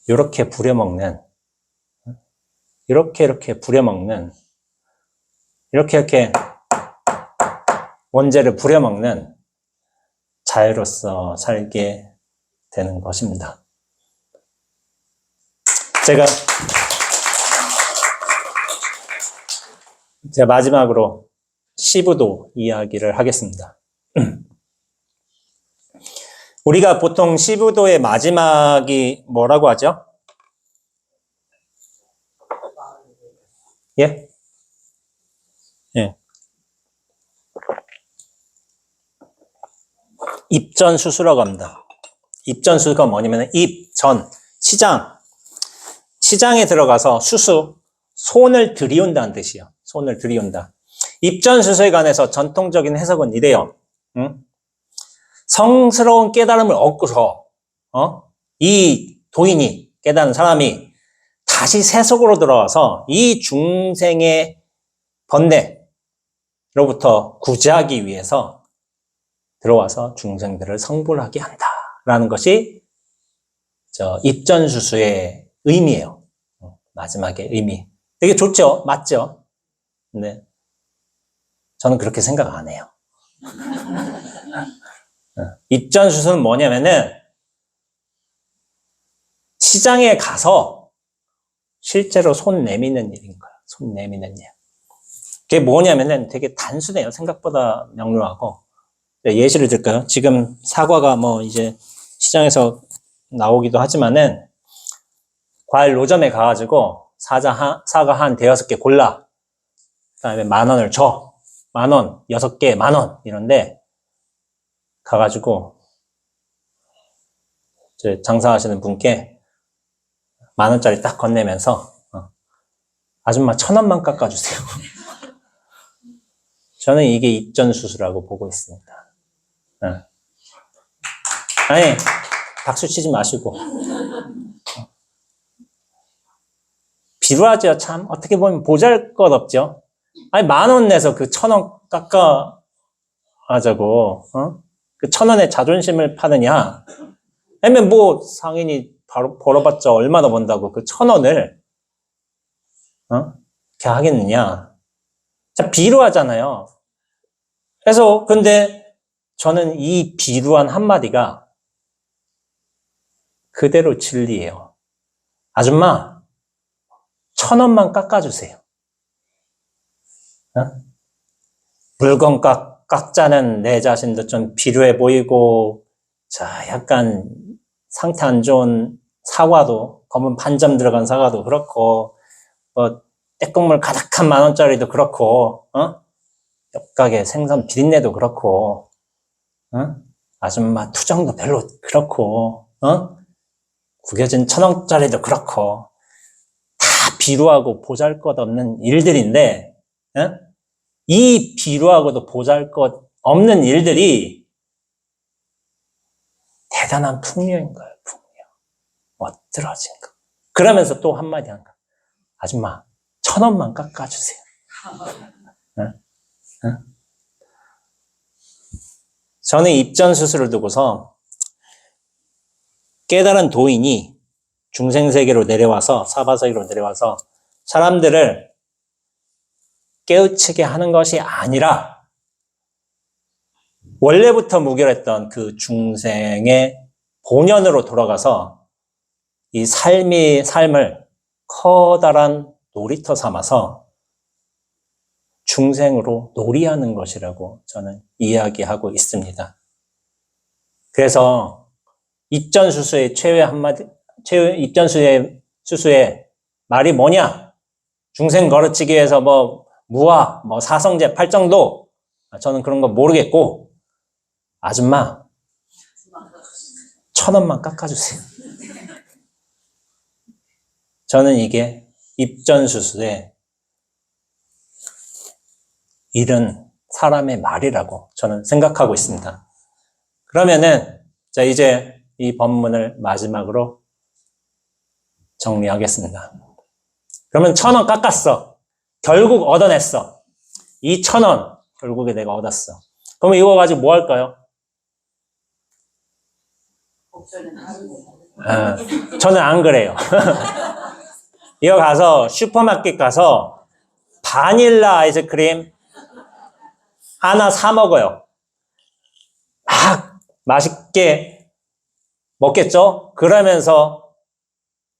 이렇게 부려먹는, 이렇게 부려먹는, 이렇게 원죄를 부려먹는 자유로서 살게 되는 것입니다. 제가 마지막으로 시부도 이야기를 하겠습니다. 우리가 보통 시부도의 마지막이 뭐라고 하죠? 예? 예. 입전수수라고 합니다. 입전수수가 뭐냐면 입전, 시장에 들어가서 수수, 손을 들이운다는 뜻이에요. 손을 들이운다. 입전수수에 관해서 전통적인 해석은 이래요. 성스러운 깨달음을 얻고서 이 도인이 깨달은 사람이 다시 세속으로 들어와서 이 중생의 번뇌로부터 구제하기 위해서 들어와서 중생들을 성불하게 한다라는 것이 입전수수의 의미예요. 마지막의 의미. 되게 좋죠? 맞죠? 근데 저는 그렇게 생각 안 해요. 입전수수는 뭐냐면은 시장에 가서 실제로 손 내미는 일인 거예요. 손 내미는 일. 그게 뭐냐면은 되게 단순해요. 생각보다 명료하고. 예시를 들까요? 지금 사과가 이제 시장에서 나오기도 하지만은 과일 노점에 가가지고 사과 한 대여섯 개 골라. 그 다음에 10,000원을 줘. 10,000원, 6개 10,000원. 이런데 가가지고 장사하시는 분께 10,000원짜리 딱 건네면서 아줌마 1,000원만 깎아주세요. 저는 이게 입전수수라고 보고 있습니다. 아니, 박수 치지 마시고. 비루하죠, 참. 어떻게 보면 보잘것없죠. 아니, 10,000원 내서 그 1,000원 깎아하자고, 그 1,000원에 자존심을 파느냐? 아니면 상인이 바로 벌어봤자 얼마나 번다고 그 1,000원을, 이렇게 하겠느냐? 자, 비루하잖아요. 그래서, 근데 저는 이 비루한 한마디가 그대로 진리예요. 아줌마, 1,000원만 깎아주세요. 물건 깎자는 내 자신도 좀 비루해 보이고, 자, 약간 상태 안 좋은 사과도, 검은 반점 들어간 사과도 그렇고, 떼국물 가득한 10,000원짜리도 그렇고, 옆가게 생선 비린내도 그렇고, 아줌마 투정도 별로 그렇고, 구겨진 1,000원짜리도 그렇고, 다 비루하고 보잘것없는 일들인데, 이 비루하고도 보잘것없는 일들이 대단한 풍요인 거예요, 풍요. 멋들어진 거. 그러면서 또 한마디 한 거. 아줌마, 1,000원만 깎아주세요. 저는 입전수수를 두고서 깨달은 도인이 중생세계로 내려와서, 사바세계로 내려와서 사람들을 깨우치게 하는 것이 아니라 원래부터 무결했던 그 중생의 본연으로 돌아가서 이 삶을 커다란 놀이터 삼아서 중생으로 놀이하는 것이라고 저는 이야기하고 있습니다. 그래서 입전수수의 입전수수의 말이 뭐냐? 중생 거르치기 위해서 무아, 사성제, 팔정도, 저는 그런 거 모르겠고, 아줌마, 1,000원만 깎아주세요. 저는 이게 입전수수의 잃은 사람의 말이라고 저는 생각하고 있습니다. 그러면은 자 이제 이 본문을 마지막으로 정리하겠습니다. 그러면 1,000원 깎았어. 결국 얻어냈어. 이 1,000원 결국에 내가 얻었어. 그러면 이거 가지고 뭐 할까요? 저는 안 그래요. 이거 가서 슈퍼마켓 가서 바닐라 아이스크림 하나 사 먹어요. 막 맛있게 먹겠죠? 그러면서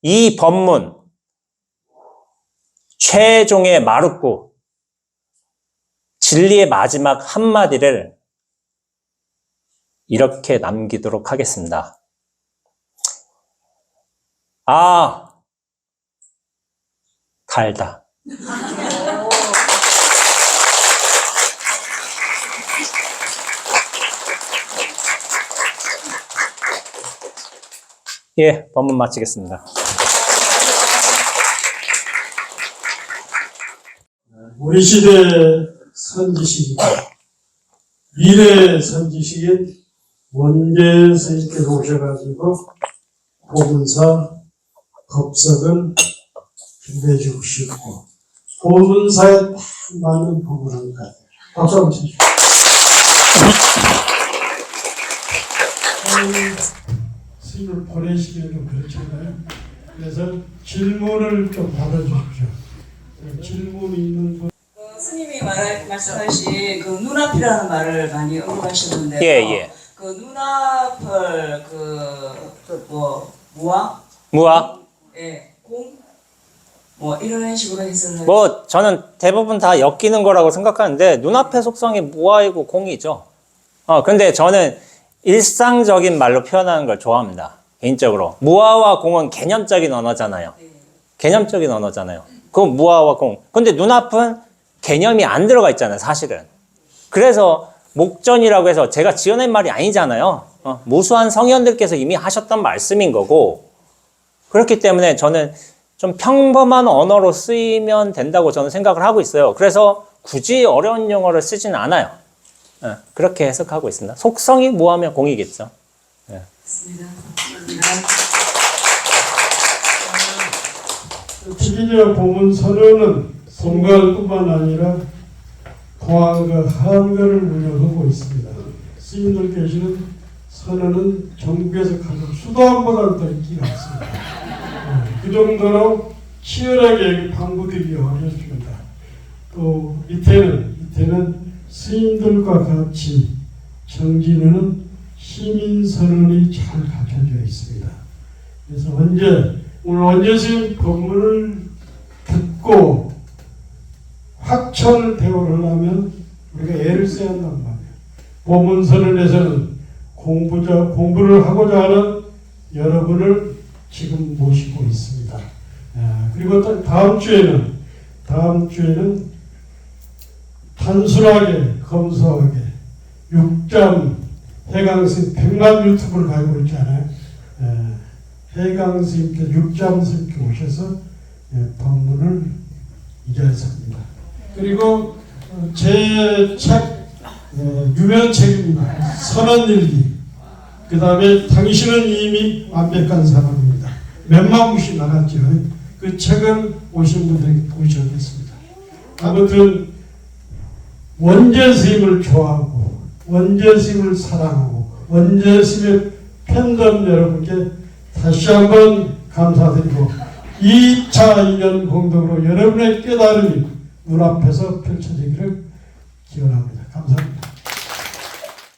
이 법문 최종의 마룻구 진리의 마지막 한마디를 이렇게 남기도록 하겠습니다. 아, 달다. 예, 본문 마치겠습니다. 우리 시대 선지식, 미래 선지식인 원계 선생님께서 오셔가지고 보문사 법석은 준비해 주시고 보문사에 딱 많은 부분을 한 것 같아요. 박수 한번 치십시오. 스님을 보내시기는 좀 그렇잖아요. 그래서 질문을 좀 받아주십시오. 질문이 있는 분. 스님이 말씀하신 그 눈앞이라는 말을 많이 언급하시는데요. 예. 그 눈앞을 무아? 예, 공, 이런 식으로 해서 뭐 저는 대부분 다 엮이는 거라고 생각하는데 눈앞의 속성이 무아이고 공이죠. 근데 저는 일상적인 말로 표현하는 걸 좋아합니다. 개인적으로. 무아와 공은 개념적인 언어잖아요. 개념적인 언어잖아요. 그 무아와 공. 근데 눈앞은 개념이 안 들어가 있잖아요, 사실은. 그래서 목전이라고 해서 제가 지어낸 말이 아니잖아요. 무수한 성현들께서 이미 하셨던 말씀인 거고. 그렇기 때문에 저는 좀 평범한 언어로 쓰이면 된다고 저는 생각을 하고 있어요. 그래서 굳이 어려운 용어를 쓰진 않아요. 그렇게 해석하고 있습니다. 속성이 무하면 공이겠죠. 맞습니다. 지기녀 보문 선언은 송가을뿐만 아니라 동안과 한글을 운영하고 있습니다. 스님들께서는 선언은 전국에서 가장 수도원보다 더 인기가 없습니다. 그 정도로 치열하게 방부되기 어렵습니다. 또 밑에는 스님들과 같이 정진우는 시민선언이 잘 갖춰져 있습니다. 그래서 오늘 원재 스님 법문을 듣고 확철 대오를 하면 우리가 애를 써야 한단 말이에요. 법문선언에서는 공부를 하고자 하는 여러분을 지금 모시고 있습니다. 그리고 다음 주에는 단순하게 검소하게 6점 해강스님 100만 유튜브를 가지고 있잖아요. 해강스님께 6점 스님께 오셔서 법문을 이 자리에서 합니다. 그리고 제 책 유명책입니다. 선언일기. 그 다음에 당신은 이미 완벽한 사람입니다. 몇만 부씩 나갔죠. 그 책을 오신 분들에게 보셔야겠습니다. 아무튼 원재 스님을 좋아하고 원재 스님을 사랑하고 원재 스님의 팬덤 여러분께 다시 한번 감사드리고 2차 인연 공동으로 여러분의 깨달음이 눈앞에서 펼쳐지기를 기원합니다. 감사합니다.